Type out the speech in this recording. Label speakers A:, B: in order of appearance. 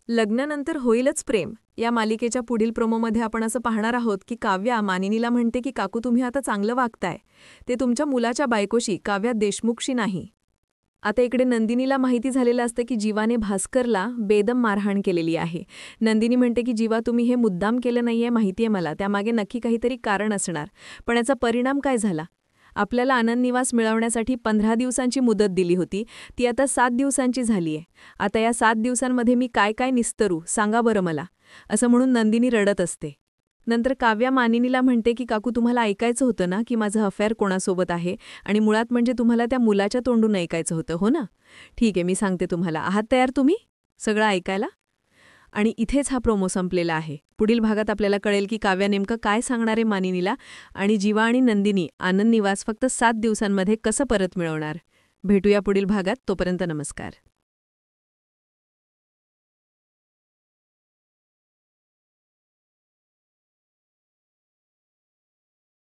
A: लग्नानंतर होईलच प्रेम या मालिकेच्या पुढील प्रोमोमध्ये आपण असं पाहणार आहोत की काव्या मानिनीला म्हणते की काकू तुम्ही आता चांगलं वागताय, ते तुमच्या मुलाच्या बायकोशी काव्या देशमुखशी नाही. आता इकडे नंदिनीला माहिती झालेलं असतं की जीवाने भास्करला बेदम मारहाण केलेली आहे. नंदिनी म्हणते की जीवा तुम्ही हे मुद्दाम केलं नाहीये माहितीये मला, त्यामागे नक्की काहीतरी कारण असणार. पण याचा परिणाम काय झाला? आपल्याला आनंद निवास मिळवण्यासाठी 15 दिवसांची मुदत दिली होती, ती आता 7 दिवसांची झालीये. आता या 7 दिवसांमध्ये मी काय काय निस्तरू सांगा बरं मला, असं म्हणून नंदिनी रडत असते. नंतर काव्या मानिनीला म्हणते की काकू तुम्हाला ऐकायचं होतं ना की माझं अफेअर कोणासोबत आहे, आणि मुळात म्हणजे तुम्हाला त्या मुलाच्या तोंडून ऐकायचं होतं हो ना. ठीक आहे, मी सांगते तुम्हाला. आहात तयार तुम्ही सगळं ऐकायला? आणि इथेच हा प्रोमो संपलेला आहे. पुढील भागात आपल्याला कळेल की काव्या नेमकं काय सांगणार आहे मानिनीला, आणि जीवा आणि नंदिनी आनंद निवास फक्त 7 दिवसांमध्ये कसं परत मिळवणार. भेटूया पुढील भागात. तोपर्यंत नमस्कार.